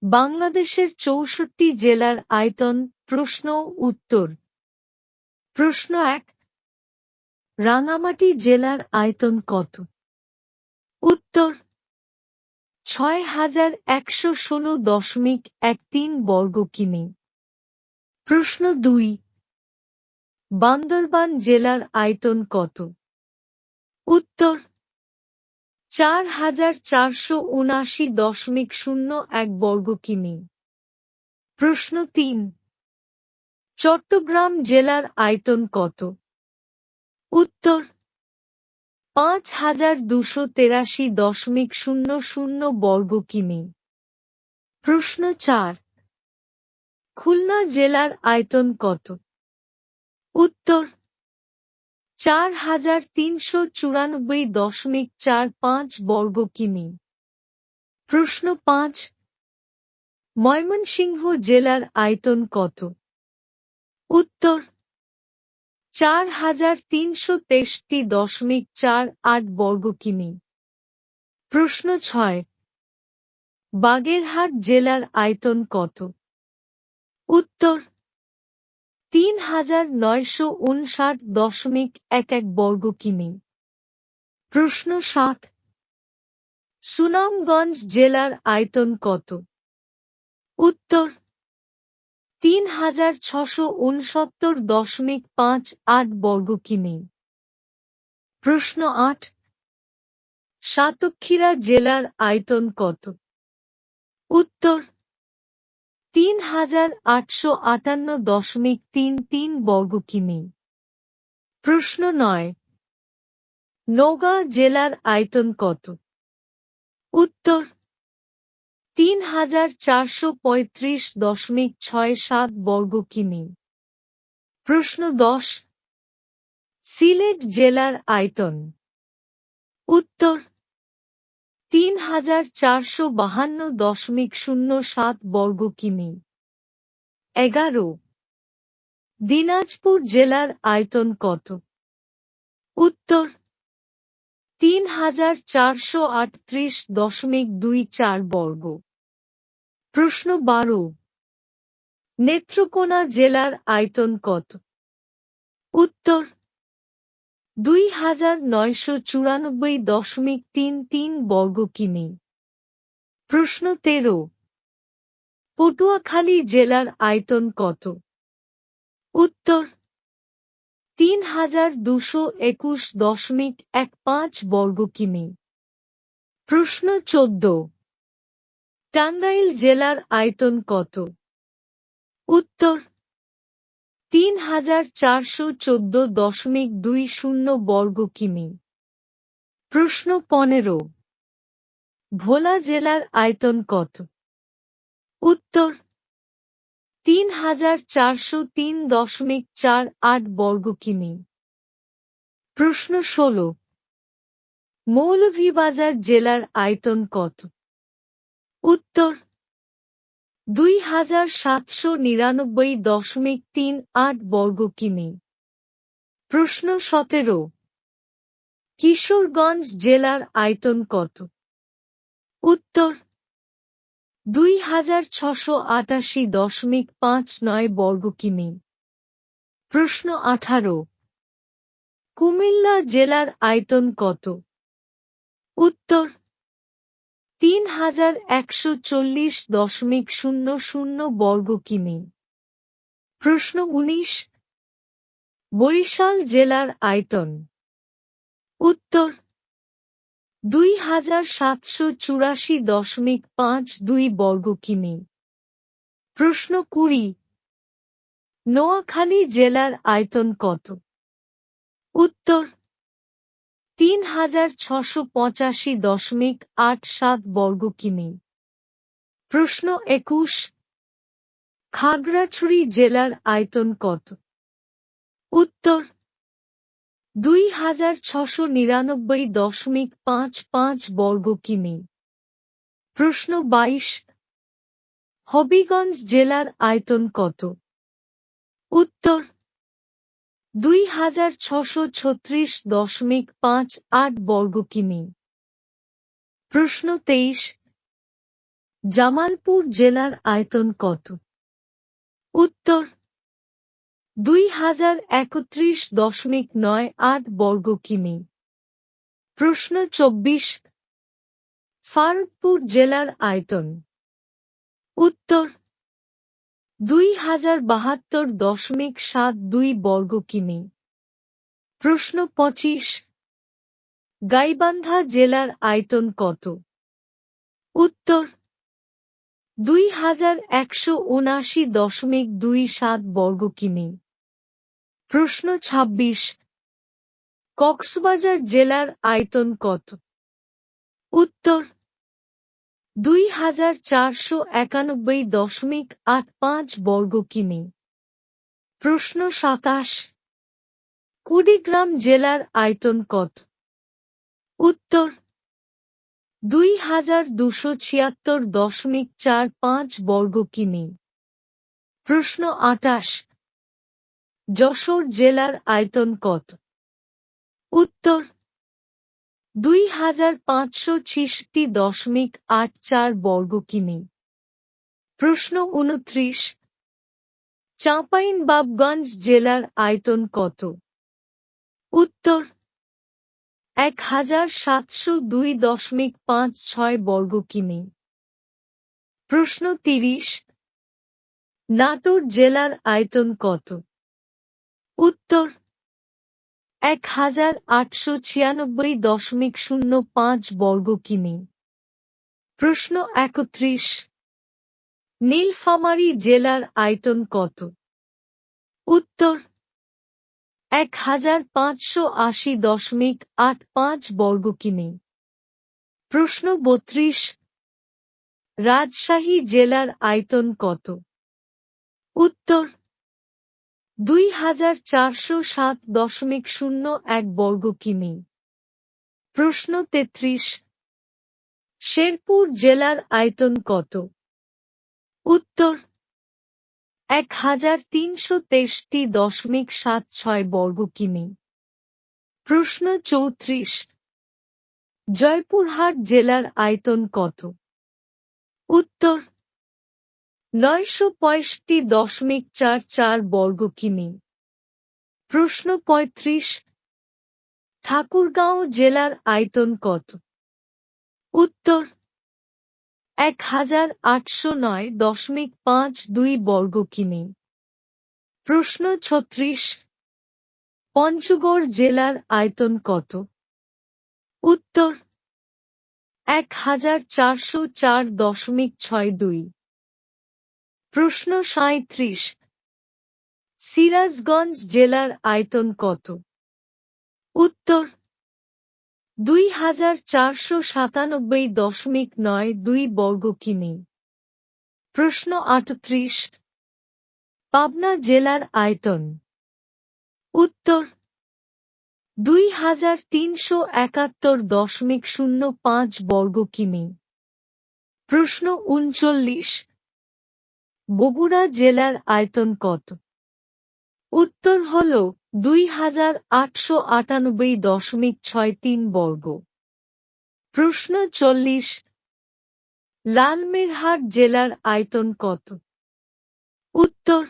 বাংলাদেশের ৬৪ জেলার আয়তন। প্রশ্ন ও উত্তর। প্রশ্ন ১। রাঙামাটি জেলার আয়তন কত? উত্তর ৬,১১৬.১৩ বর্গ কিমি। প্রশ্ন ২। বান্দরবান জেলার আয়তন কত? উত্তর ৪,৪৭৯.০১ বর্গ কিমি। প্রশ্ন ৩। চট্টগ্রাম জেলার আয়তন কত? উত্তর ৫,২৮৩.০০ বর্গ কিমি। প্রশ্ন ৪। খুলনা জেলার আয়তন কত? উত্তর ৪,৩৯৪.৪৫ বর্গ কিমি। প্রশ্ন ৫। ময়মনসিংহ জেলার আয়তন কত? উত্তর ৪,৩৬৩.৪৮ বর্গ কিমি। প্রশ্ন ৬। বাগেরহাট জেলার আয়তন কত? উত্তর ৩,৯৫৯.১১ বর্গ কিমি। প্রশ্ন ৭। সুনামগঞ্জ জেলার আয়তন কত? উত্তর ৩,৬৬৯.৫৮ বর্গ কিমি। প্রশ্ন ৮। সাতক্ষীরা জেলার আয়তন কত? উত্তর ৩,৮৫৮.৩৩ বর্গ কিমি। প্রশ্ন ৯। নওগাঁ জেলার আয়তন কত? উত্তর ৩,৪৩৫.৬৭ বর্গ কিমি। প্রশ্ন ১০। সিলেট জেলার আয়তন? উত্তর ৩,৪৫২.০৭ বর্গ কিমি। ১১। দিনাজপুর জেলার আয়তন কত? উত্তর ৩,৪৩৮.২৪ বর্গ। প্রশ্ন ১২। নেত্রকোনা জেলার আয়তন কত? উত্তর ২,৯৯৪.৩৩ বর্গ কিমি। প্রশ্ন ১৩। পটুয়াখালী জেলার আয়তন কত? উত্তর ৩,২২১.১৫ বর্গ কিমি। প্রশ্ন ১৪। টাঙ্গাইল জেলার আয়তন কত? উত্তর ৩,৪১৪.২০ বর্গ কিমি। প্রশ্ন ১৫। ভোলা জেলার আয়তন কত? উত্তর ৩,৪০৩.৪৮ বর্গ কিমি। প্রশ্ন ১৬। মৌলভীবাজার জেলার আয়তন কত? উত্তর ২,৭৯৯.৩৮ বর্গ কিমি। প্রশ্ন ১৭। কিশোরগঞ্জ জেলার আয়তন কত? উত্তর ২,৬৮৮.৫৯ বর্গ কিমি। প্রশ্ন ১৮। কুমিল্লা জেলার আয়তন কত? উত্তর ৩,১৪০.০০ বর্গ কিমি। প্রশ্ন ১৯। বরিশাল জেলার আয়তন? উত্তর ২,৭৮৪.৫২ বর্গ কিমি। প্রশ্ন ২০। নোয়াখালী জেলার আয়তন কত? উত্তর ৩,৬৮৫.৮৭ বর্গ কিমি। প্রশ্ন ২১। খাগড়াছড়ি জেলার আয়তন কত? উত্তর ২,৬৯৯.৫৫ বর্গ কিমি। প্রশ্ন ২২। হবিগঞ্জ জেলার আয়তন কত? উত্তর ২,৬৩৬.৫৮ বর্গ কিমি। প্রশ্ন ২৩। জামালপুর জেলার আয়তন কত? উত্তর 2031.98 বর্গ কিমি। প্রশ্ন 24। ফারুকপুর জেলার আয়তন। উত্তর 2072.72 বর্গ কিমি। প্রশ্ন 25। গাইবান্ধা জেলার আয়তন কত? উত্তর 2179.27 বর্গ কিমি। প্রশ্ন 26। কক্সবাজার জেলার আয়তন কত? উত্তর 2491.85 বর্গ কিমি। প্রশ্ন 27। কুড়িগ্রাম জেলার আয়তন কত? উত্তর 2276.45 বর্গ কিমি। প্রশ্ন 28। যশোর জেলার আয়তন কত? উত্তর 2566.84 বর্গ কিমি। প্রশ্ন 29। চাঁপাইনবাবগঞ্জ জেলার আয়তন কত? উত্তর 1702.56 বর্গ কিমি। প্রশ্ন 30। নাটোর জেলার আয়তন কত? উত্তর 1896.05 বর্গ কিমি। প্রশ্ন 31। নীলফামারী জেলার আয়তন কত? উত্তর 1580.85 বর্গ কিমি। প্রশ্ন 32। রাজশাহী জেলার আয়তন কত? উত্তর 2407.01 বর্গ কিমি। প্রশ্ন 33। শেরপুর জেলার আয়তন কত? উত্তর 1363.76 বর্গ কিমি। প্রশ্ন 34। জয়পুরহাট জেলার আয়তন কত? উত্তর 965.44 বর্গ কিমি। প্রশ্ন 35। ঠাকুরগাঁও জেলার আয়তন কত? উত্তর 1809.52 বর্গ কিমি। প্রশ্ন 36। পঞ্চগড় জেলার আয়তন কত? উত্তর 1404.62। প্রশ্ন 37। সিরাজগঞ্জ জেলার আয়তন কত? উত্তর 2497.92 বর্গ কিমি। প্রশ্ন 38। পাবনা জেলার আয়তন। উত্তর 2371.05 বর্গ কিমি। প্রশ্ন 39। বগুড়া জেলার আয়তন কত? উত্তর হল 2898.63 বর্গ। প্রশ্ন 40। লালমনিরহাট জেলার আয়তন কত? উত্তর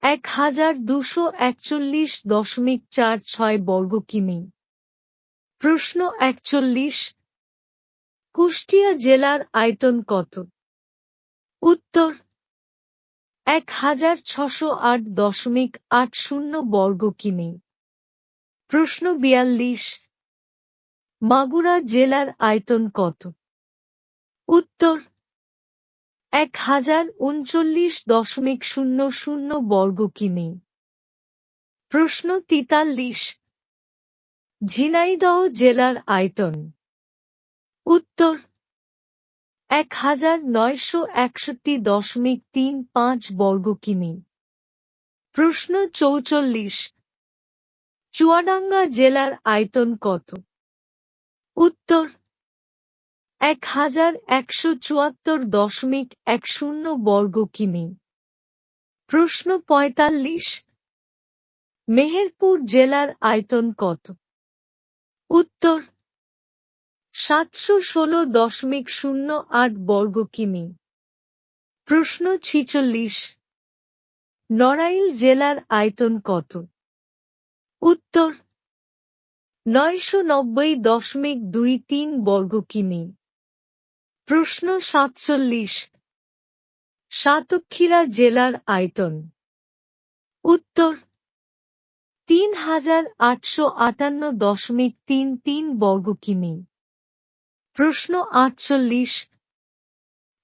1241.46 বর্গ কিমি। প্রশ্ন 41। কুষ্টিয়া জেলার আয়তন কত? উত্তর 1608.80 বর্গ কিমি। প্রশ্ন 42। মাগুরা জেলার আয়তন কত? উত্তর 1039.00 বর্গ কিমি। প্রশ্ন 43। ঝিনাইদহ জেলার আয়তন। উত্তর 1961.35 বর্গ কিমি। প্রশ্ন 44। চুয়াডাঙ্গা জেলার আয়তন কত? উত্তর 1174.10 বর্গ কিমি। প্রশ্ন 45। মেহেরপুর জেলার আয়তন কত? উত্তর 716.08 বর্গ কিমি। প্রশ্ন 46। নড়াইল জেলার আয়তন কত? উত্তর 990.23 বর্গ কিমি। প্রশ্ন 47। সাতক্ষীরা জেলার আয়তন? উত্তর 3858.33 বর্গ কিমি। প্রশ্ন 48।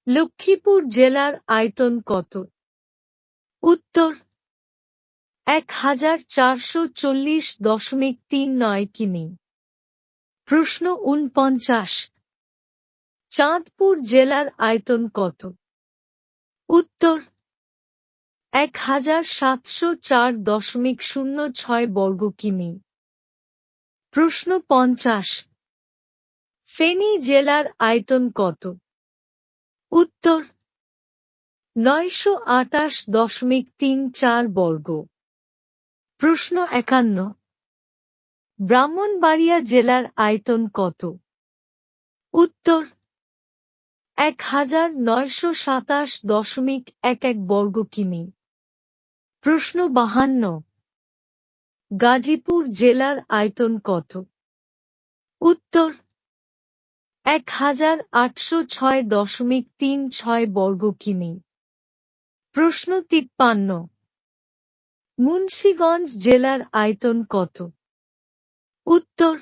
লক্ষ্মীপুর জেলার আয়তন কত? উত্তর 1440.39 কিমি। প্রশ্ন 49। চাঁদপুর জেলার আয়তন কত? উত্তর 1704.06 বর্গ কিমি। প্রশ্ন 50। ফেনী জেলার আয়তন কত? উত্তর 928.34 বর্গ। প্রশ্ন 51। ব্রাহ্মণবাড়িয়া জেলার আয়তন কত? উত্তর 1927.11 বর্গ কিমি। প্রশ্ন 52। গাজীপুর জেলার আয়তন কত? উত্তর 1806.36 বর্গ কিমি। প্রশ্ন 53। মুন্সিগঞ্জ জেলার আয়তন কত? উত্তর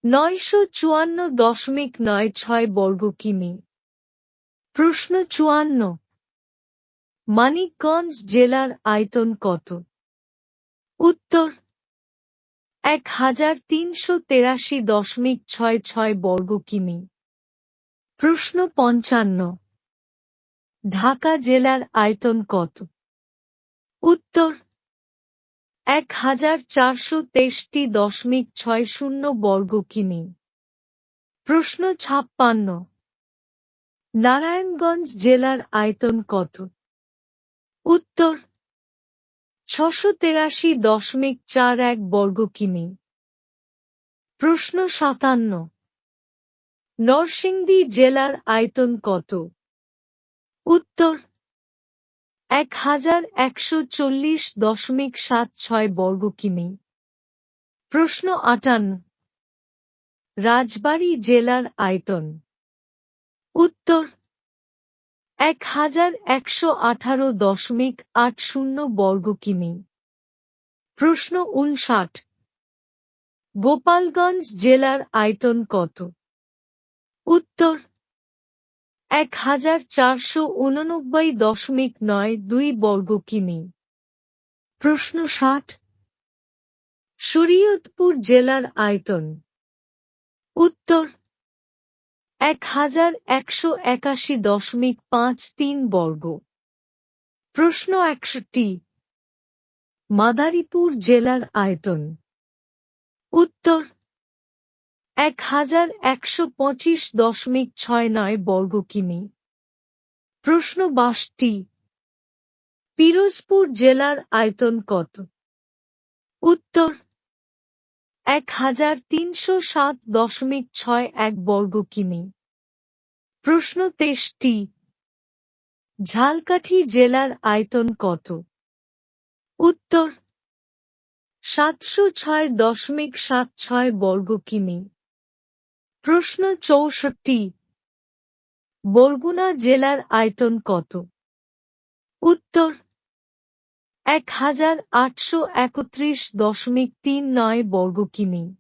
954.96 বর্গ কিমি। প্রশ্ন 54। মানিকগঞ্জ জেলার আয়তন কত? উত্তর 1383.66 বর্গ কিমি। প্রশ্ন 55। ঢাকা জেলার আয়তন কত? উত্তর 1463.60 বর্গ কিমি। প্রশ্ন 56। নারায়ণগঞ্জ জেলার আয়তন কত? উত্তর 683.41 বর্গ কিমি। প্রশ্ন 57। নরসিংদী জেলার আয়তন কত? উত্তর 1140.76 বর্গ কিমি। প্রশ্ন 58। রাজবাড়ী জেলার আয়তন? উত্তর 1118.80 বর্গ কিমি। প্রশ্ন 59। গোপালগঞ্জ জেলার আয়তন কত? উত্তর 1489.92 বর্গ কিমি। প্রশ্ন 60। শরীয়তপুর জেলার আয়তন? উত্তর 1181.53 বর্গ। প্রশ্ন 61। মাদারীপুর জেলার আয়তন? উত্তর 1125.69 বর্গ কিমি। প্রশ্ন 62। পিরোজপুর জেলার আয়তন কত? উত্তর 1307.61 বর্গ কিমি। প্রশ্ন 63। ঝালকাঠি জেলার আয়তন কত? উত্তর 706.76 বর্গ কিমি। প্রশ্ন 64। বরগুনা জেলার আয়তন কত? উত্তর 1831.39 বর্গ কিমি।